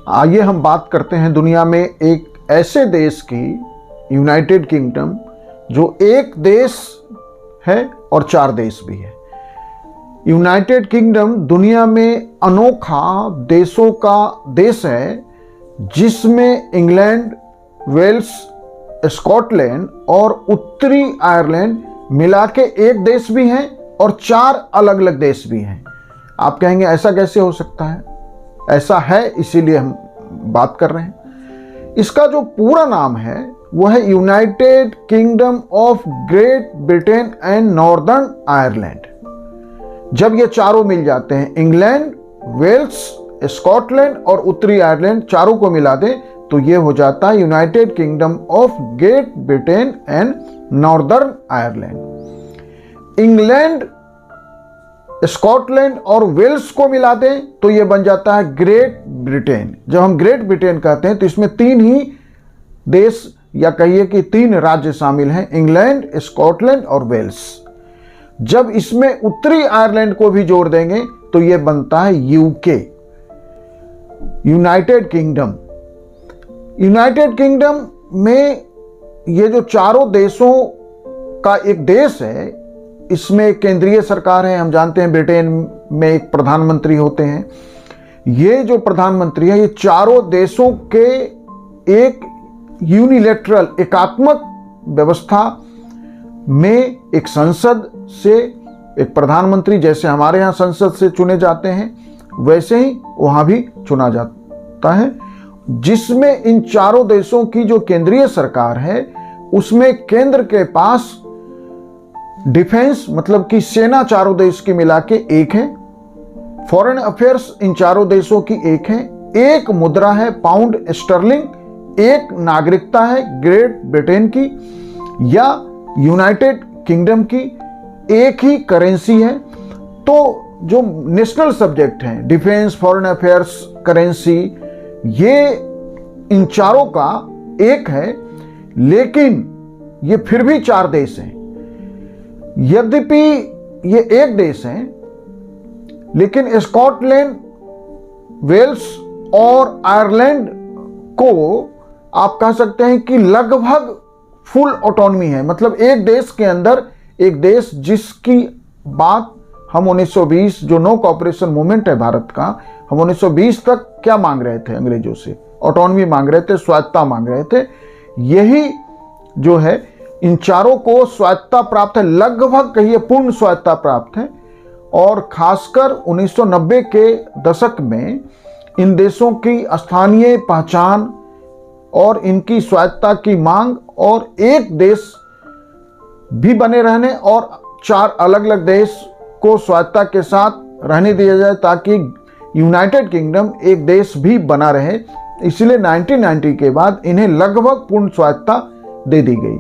आइए हम बात करते हैं दुनिया में एक ऐसे देश की, यूनाइटेड किंगडम, जो एक देश है और 4 देश भी है। यूनाइटेड किंगडम दुनिया में अनोखा देशों का देश है, जिसमें इंग्लैंड, वेल्स, स्कॉटलैंड और उत्तरी आयरलैंड मिला के एक देश भी हैं और 4 अलग अलग देश भी हैं। आप कहेंगे ऐसा कैसे हो सकता है? ऐसा है, इसीलिए हम बात कर रहे हैं। इसका जो पूरा नाम है वो है United kingdom of great Britain and northern Ireland. जब ये चारों मिल जाते हैं, इंग्लैंड, वेल्स, स्कॉटलैंड और उत्तरी आयरलैंड, चारों को मिला दें तो ये हो जाता है United kingdom of great Britain and northern Ireland. England, Scotland और वेल्स को मिला दें तो ये बन जाता है ग्रेट ब्रिटेन। जब हम ग्रेट ब्रिटेन कहते हैं तो इसमें 3 ही देश या कहिए कि 3 राज्य शामिल हैं, इंग्लैंड, स्कॉटलैंड और वेल्स। जब इसमें उत्तरी आयरलैंड को भी जोड़ देंगे तो यह बनता है UK, United kingdom. United kingdom में ये जो चारों देशों का एक देश है, इसमें एक केंद्रीय सरकार है। हम जानते हैं ब्रिटेन में एक प्रधानमंत्री होते हैं। ये जो प्रधानमंत्री है, ये चारों देशों के एक यूनिलैटरल, एकात्मक व्यवस्था में एक संसद से एक प्रधानमंत्री, जैसे हमारे यहाँ संसद से चुने जाते हैं, वैसे ही वहाँ भी चुना जाता है, जिसमें इन चारों देशों की जो केंद्रीय सरकार है, उसमें केंद्र के पास डिफेंस मतलब कि सेना चारों देश की मिला के एक है, फॉरेन अफेयर्स इन चारों देशों की एक है, एक मुद्रा है पाउंड स्टर्लिंग, एक नागरिकता है ग्रेट ब्रिटेन की या यूनाइटेड किंगडम की, एक ही करेंसी है। तो जो नेशनल सब्जेक्ट हैं, डिफेंस, फॉरेन अफेयर्स, करेंसी, ये इन चारों का एक है, लेकिन ये फिर भी 4 देश हैं। यद्यपि ये एक देश हैं, लेकिन स्कॉटलैंड, वेल्स और आयरलैंड को आप कह सकते हैं कि लगभग फुल ऑटोनॉमी है। मतलब एक देश के अंदर एक देश, जिसकी बात हम 1920 जो नो कॉपरेशन मूवमेंट है भारत का, हम 1920 तक क्या मांग रहे थे अंग्रेजों से? ऑटोनॉमी मांग रहे थे, स्वायत्तता मांग रहे थे। यही जो है इन चारों को स्वायत्तता प्राप्त है, लगभग कहिए पूर्ण स्वायत्तता प्राप्त है। और खासकर 1990 के दशक में इन देशों की स्थानीय पहचान और इनकी स्वायत्तता की मांग और एक देश भी बने रहने और 4 अलग अलग देश को स्वायत्तता के साथ रहने दिया जाए, ताकि यूनाइटेड किंगडम एक देश भी बना रहे। इसलिए 1990 के बाद इन्हें लगभग पूर्ण स्वायत्तता दे दी गई।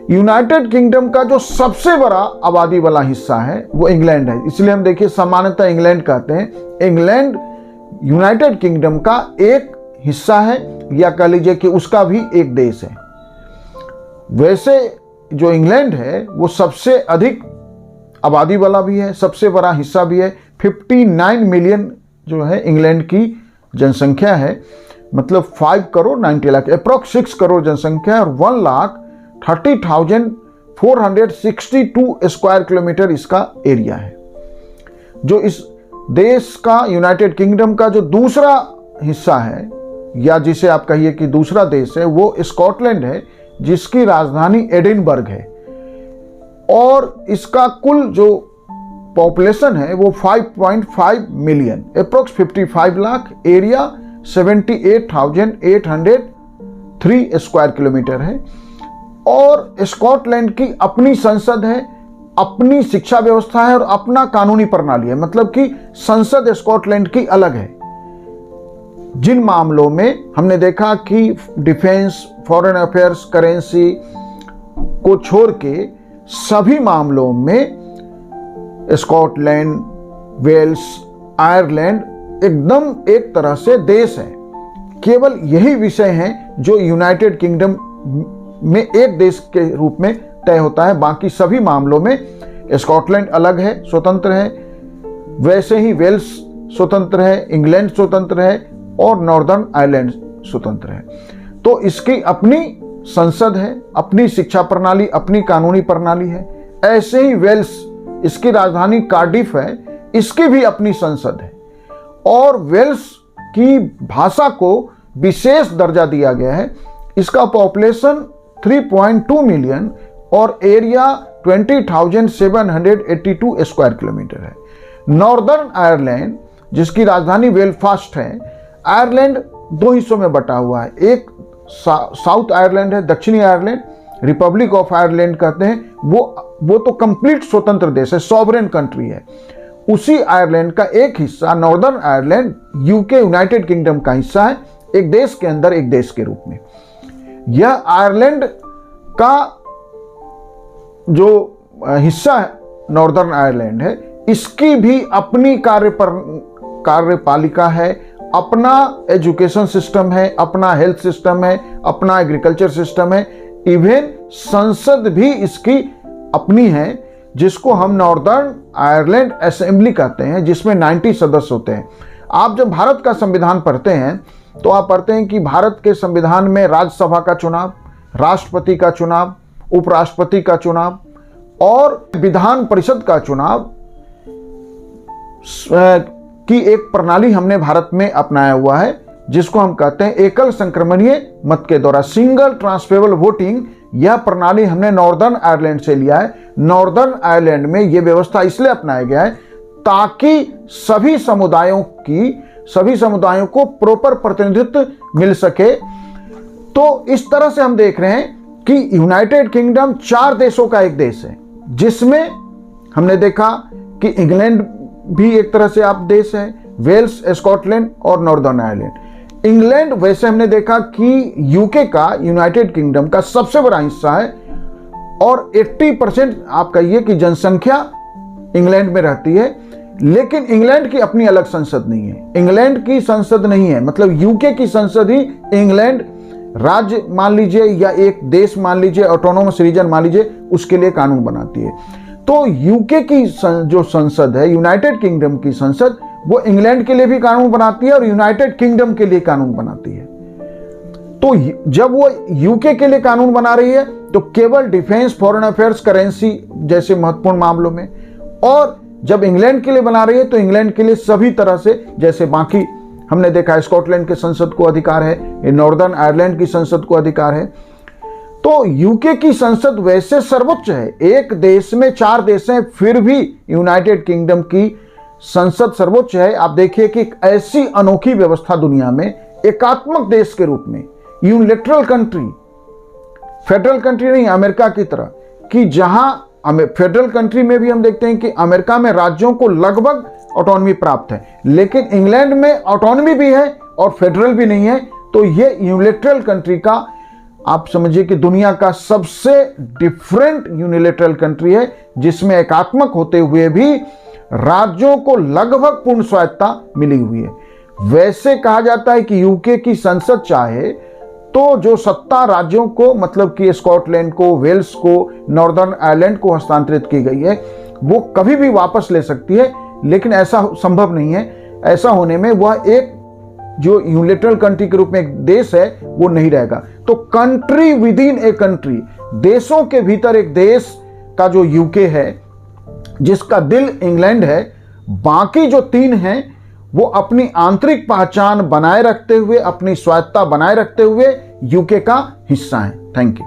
यूनाइटेड किंगडम का जो सबसे बड़ा आबादी वाला हिस्सा है वो इंग्लैंड है। इसलिए हम देखिए सामान्यतः इंग्लैंड कहते हैं। इंग्लैंड यूनाइटेड किंगडम का एक हिस्सा है, या कह लीजिए कि उसका भी एक देश है। वैसे जो इंग्लैंड है वो सबसे अधिक आबादी वाला भी है, सबसे बड़ा हिस्सा भी है। 59 मिलियन जो है इंग्लैंड की जनसंख्या है, मतलब 5 करोड़ 90 लाख, अप्रॉक्स 6 करोड़ जनसंख्या है और 1,30,462 स्क्वायर किलोमीटर इसका एरिया है। जो इस देश का, यूनाइटेड किंगडम का जो दूसरा हिस्सा है, या जिसे आप कहिए कि दूसरा देश है, वो स्कॉटलैंड है, जिसकी राजधानी एडिनबर्ग है। और इसका कुल जो पॉपुलेशन है वो 5.5 million, approx 55 lakh, area 78,803 square kilometre है। और स्कॉटलैंड की अपनी संसद है, अपनी शिक्षा व्यवस्था है और अपना कानूनी प्रणाली है। मतलब कि संसद स्कॉटलैंड की अलग है। जिन मामलों में हमने देखा कि डिफेंस, फॉरेन अफेयर्स, करेंसी को छोड़ के सभी मामलों में स्कॉटलैंड, वेल्स, आयरलैंड एकदम एक तरह से देश है। केवल यही विषय हैं जो यूनाइटेड किंगडम में एक देश के रूप में तय होता है। बाकी सभी मामलों में स्कॉटलैंड अलग है, स्वतंत्र है, वैसे ही वेल्स स्वतंत्र है, इंग्लैंड स्वतंत्र है और नॉर्दर्न आयरलैंड स्वतंत्र है। तो इसकी अपनी संसद है, अपनी शिक्षा प्रणाली, अपनी कानूनी प्रणाली है। ऐसे ही वेल्स, इसकी राजधानी कार्डिफ है, इसकी भी अपनी संसद है। और वेल्स की भाषा को विशेष दर्जा दिया गया है। इसका पॉपुलेशन 3.2 मिलियन और एरिया 20,782 स्क्वायर किलोमीटर है। नॉर्दर्न आयरलैंड, जिसकी राजधानी बेलफास्ट है, आयरलैंड दो हिस्सों में बटा हुआ है। एक साउथ आयरलैंड है, दक्षिणी आयरलैंड, रिपब्लिक ऑफ आयरलैंड कहते हैं। वो तो कंप्लीट स्वतंत्र देश है, सॉवरेन कंट्री है। उसी आयरलैंड का एक हिस्सा northern Ireland UK United kingdom का हिस्सा है, एक देश के अंदर एक देश के रूप में। यह आयरलैंड का जो हिस्सा है नॉर्दर्न आयरलैंड है, इसकी भी अपनी कार्यपालिका है, अपना एजुकेशन सिस्टम है, अपना हेल्थ सिस्टम है, अपना एग्रीकल्चर सिस्टम है। इवन संसद भी इसकी अपनी है, जिसको हम नॉर्दर्न आयरलैंड असेंबली कहते हैं, जिसमें 90 सदस्य होते हैं। आप जब भारत का संविधान पढ़ते हैं तो आप पढ़ते हैं कि भारत के संविधान में राज्यसभा का चुनाव, राष्ट्रपति का चुनाव, उपराष्ट्रपति का चुनाव और विधान परिषद का चुनाव की एक प्रणाली हमने भारत में अपनाया हुआ है, जिसको हम कहते हैं एकल संक्रमणीय मत के द्वारा, सिंगल ट्रांसफरेबल वोटिंग। यह प्रणाली हमने नॉर्दर्न आयरलैंड से लिया है। नॉर्दर्न आयरलैंड में यह व्यवस्था इसलिए अपनाया गया है ताकि सभी समुदायों को प्रॉपर प्रतिनिधित्व मिल सके। तो इस तरह से हम देख रहे हैं कि यूनाइटेड किंगडम 4 देशों का एक देश है, जिसमें हमने देखा कि इंग्लैंड भी एक तरह से आप देश है, वेल्स, स्कॉटलैंड और नॉर्दर्न आयरलैंड। इंग्लैंड वैसे हमने देखा कि यूके का, यूनाइटेड किंगडम का सबसे बड़ा हिस्सा है और 80% आप कहिए कि जनसंख्या इंग्लैंड में रहती है। लेकिन इंग्लैंड की अपनी अलग संसद नहीं है, इंग्लैंड की संसद नहीं है, मतलब यूके की संसद ही इंग्लैंड राज्य मान लीजिए या एक देश मान लीजिए, ऑटोनोमस रीजन मान लीजिए, उसके लिए कानून बनाती है। तो यूके की जो संसद है, यूनाइटेड किंगडम की संसद, वो इंग्लैंड के लिए भी कानून बनाती है और यूनाइटेड किंगडम के लिए कानून बनाती है। तो जब वो यूके के लिए कानून बना रही है तो केवल डिफेंस, फॉरेन अफेयर्स, करेंसी जैसे महत्वपूर्ण मामलों में, और जब इंग्लैंड के लिए बना रही है तो इंग्लैंड के लिए सभी तरह से, जैसे बाकी हमने देखा स्कॉटलैंड के संसद को अधिकार है, नॉर्दर्न आयरलैंड की संसद को अधिकार है। तो यूके की संसद वैसे सर्वोच्च है, एक देश में 4 देश हैं, फिर भी यूनाइटेड किंगडम की संसद सर्वोच्च है। आप देखिए कि एक ऐसी अनोखी व्यवस्था दुनिया में, एकात्मक देश के रूप में, यूनिलैटरल कंट्री, फेडरल कंट्री नहीं अमेरिका की तरह, कि जहां फेडरल कंट्री में भी हम देखते हैं कि अमेरिका में राज्यों को लगभग ऑटोनॉमी प्राप्त है, लेकिन इंग्लैंड में ऑटोनॉमी भी है और फेडरल भी नहीं है। तो ये यूनिलैटरल कंट्री का, आप समझिए कि दुनिया का सबसे डिफरेंट यूनिलैटरल कंट्री है, जिसमें एकात्मक होते हुए भी राज्यों को लगभग पूर्ण स्वायत्ता मिली हुई है। वैसे कहा जाता है कि यूके की संसद चाहे तो जो सत्ता राज्यों को, मतलब कि स्कॉटलैंड को, वेल्स को, नॉर्दर्न आयरलैंड को हस्तांतरित की गई है, वो कभी भी वापस ले सकती है, लेकिन ऐसा संभव नहीं है। ऐसा होने में वह एक जो यूनिलैटरल कंट्री के रूप में एक देश है वो नहीं रहेगा। तो country with in a country, देशों के भीतर एक देश का जो यूके है, जिसका दिल इंग्लैंड है, बाकी जो 3 हैं वो अपनी आंतरिक पहचान बनाए रखते हुए, अपनी स्वायत्ता बनाए रखते हुए यूके का हिस्सा हैं। Thank you.